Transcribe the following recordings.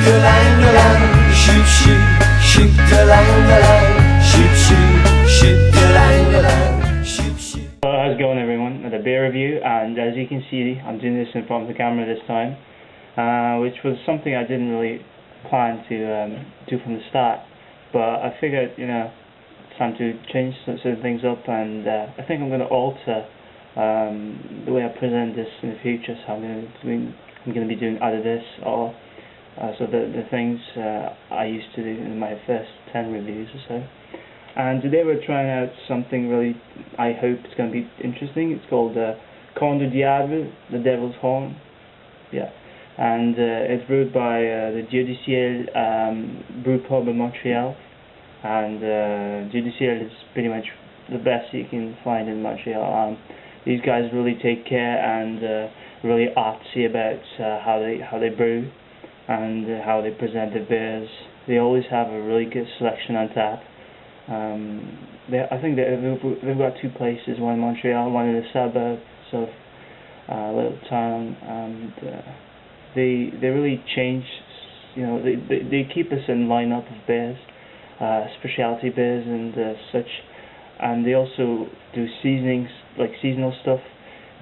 shoot, shoot, shoot-a-lang-a-lang, shoot, shoot, shoot-a-lang-a-lang, shoot, shoot. How's it going, everyone? With a beer review, and as you can see, I'm doing this in front of the camera this time, which was something I didn't really plan to do from the start, but I figured, you know, it's time to change certain things up, and I think I'm going to alter the way I present this in the future. So I'm going to be doing either this or so the things I used to do in my first 10 reviews or so. And today we're trying out something really, I hope it's going to be interesting. It's called Corne du Diable, the Devil's Horn. Yeah. And it's brewed by the Dieu du Ciel brew pub in Montreal. And Dieu du Ciel is pretty much the best you can find in Montreal. These guys really take care and really artsy about how they brew and how they present their beers. They always have a really good selection on tap. I think they've got two places, one in Montreal, one in the suburbs of a little town, and they really change. You know, they keep us in lineup of beers, specialty beers and such, and they also do seasonings, like seasonal stuff.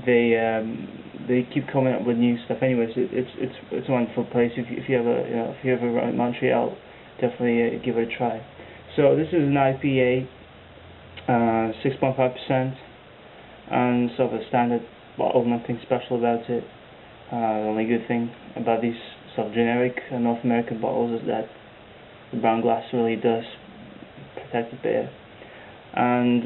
They keep coming up with new stuff. Anyways, it's a wonderful place. If you ever around Montreal, definitely give it a try. So this is an IPA, 6.5%, and sort of a standard bottle, nothing special about it. The only good thing about these sort of generic North American bottles is that the brown glass really does protect the beer. And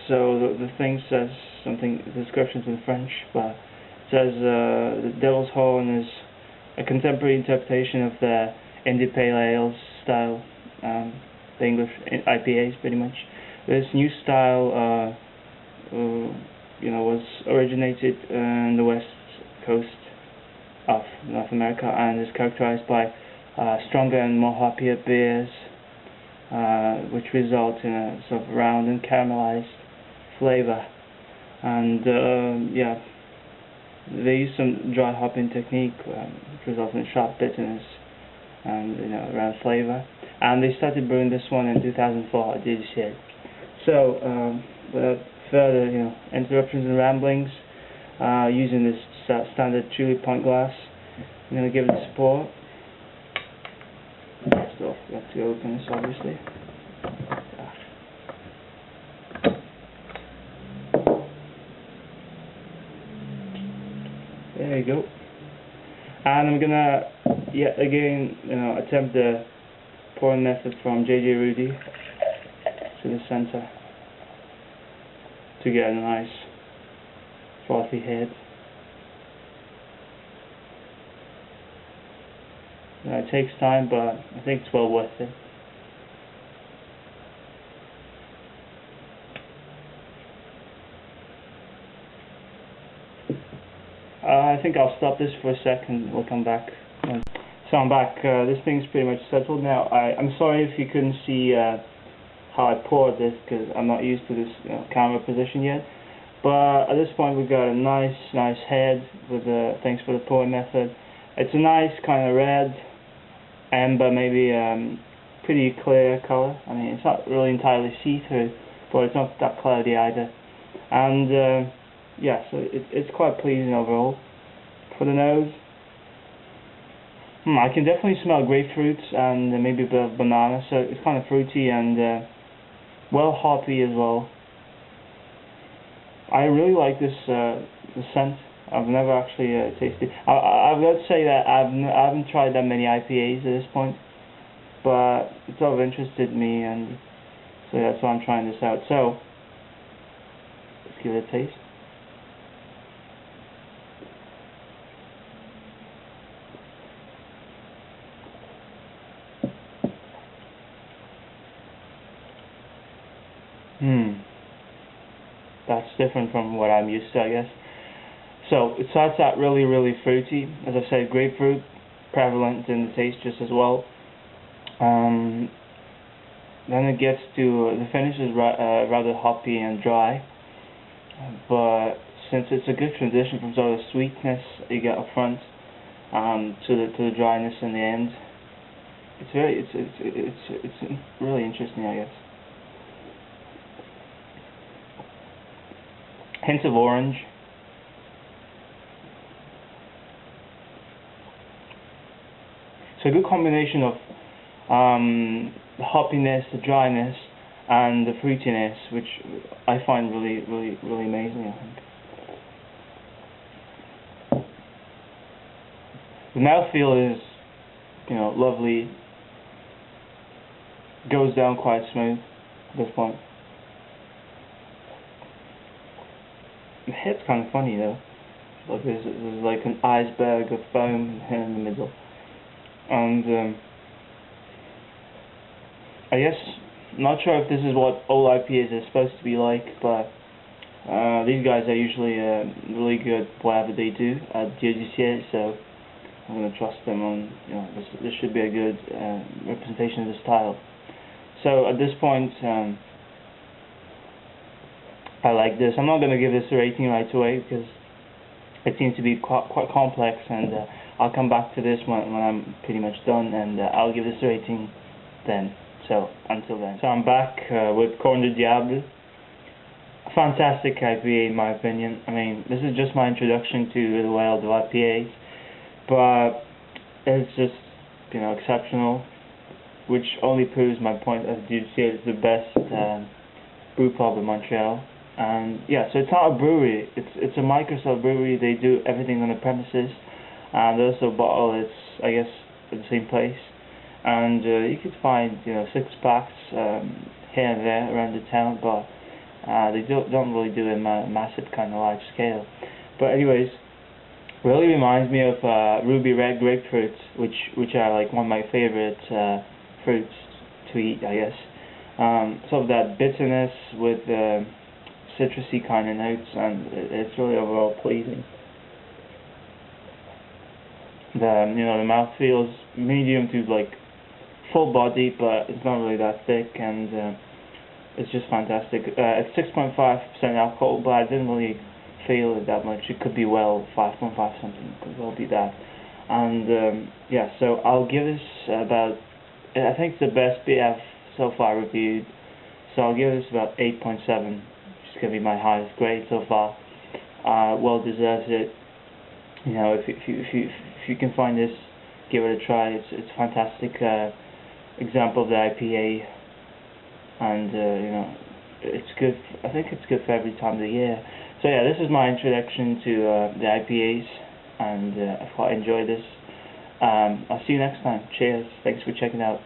so the thing says something, the description's in French, but it says the Devil's Horn is a contemporary interpretation of the Indie Pale Ale style, the English IPAs pretty much. This new style was originated in the west coast of North America and is characterized by stronger and more hoppier beers, which result in a sort of round and caramelized flavor. And yeah, they use some dry hopping technique, which results in sharp bitterness and around flavor. And they started brewing this one in 2004 at Dieu du Ciel. So without further interruptions and ramblings, using this standard truly pint glass, I'm going to give it a support. First off, we have to open this, obviously. There you go. And I'm gonna yet again attempt the pouring method from JJ Rudy to the center to get a nice frothy head. It takes time, but I think it's well worth it. I think I'll stop this for a second. We'll come back. So I'm back. This thing's pretty much settled now. I'm sorry if you couldn't see how I poured this, because I'm not used to this camera position yet. But at this point we've got a nice head with thanks for the pouring method. It's a nice kind of red, amber, maybe pretty clear color. I mean, it's not really entirely see-through, but it's not that cloudy either. And yeah, so it's quite pleasing overall. For the nose, I can definitely smell grapefruits and maybe a bit of banana, so it's kind of fruity and well hoppy as well. I really like this the scent. I've never actually tasted. I've got to say that I haven't tried that many IPAs at this point, but it sort of interested me, and so that's why I'm trying this out. So let's give it a taste. That's different from what I'm used to, I guess. So it starts out really fruity. As I said, grapefruit prevalent in the taste just as well. Then it gets to the finish is rather hoppy and dry, but since it's a good transition from sort of sweetness you get up front to the dryness in the end, it's really interesting, I guess. Hints of orange. So a good combination of the hoppiness, the dryness, and the fruitiness, which I find really amazing, I think. The mouthfeel is, lovely. Goes down quite smooth at this point. The head's kind of funny though. Like there's like an iceberg of foam here in the middle. And I guess, not sure if this is what all IPAs are supposed to be like, but these guys are usually really good whatever they do at Dieu du Ciel, so I'm going to trust them on, this should be a good representation of the style. So at this point, I like this. I'm not going to give this a rating right away because it seems to be quite complex, and I'll come back to this when I'm pretty much done, and I'll give this a rating then. So until then. So I'm back with Corne du Diable. A fantastic IPA in my opinion. I mean, this is just my introduction to the world of IPAs, but it's just, exceptional, which only proves my point that Dieu du Ciel is the best brew pub in Montreal. And yeah, so it's not a brewery, it's a micro-brewery. They do everything on the premises, and also bottle it's, I guess, at the same place. And you could find, 6-packs here and there around the town, but they don't really do it in a massive kind of large scale. But anyways, really reminds me of ruby red grapefruits, which are like one of my favorite fruits to eat, I guess. Some of that bitterness with citrusy kind of notes, and it's really overall pleasing. The mouth feels medium to like full body, but it's not really that thick, and it's just fantastic. It's 6.5% alcohol, but I didn't really feel it that much. It could be 5.5 something. It could well be that. And yeah, so I'll give this about, I think it's the best beer I've so far reviewed. So I'll give this about 8.7, which is going to be my highest grade so far. Well deserves it. If you can find this, give it a try. It's a fantastic example of the IPA, and it's good. I think it's good for every time of the year. So yeah, this is my introduction to the IPAs, and I thought I enjoyed this. I'll see you next time. Cheers. Thanks for checking out.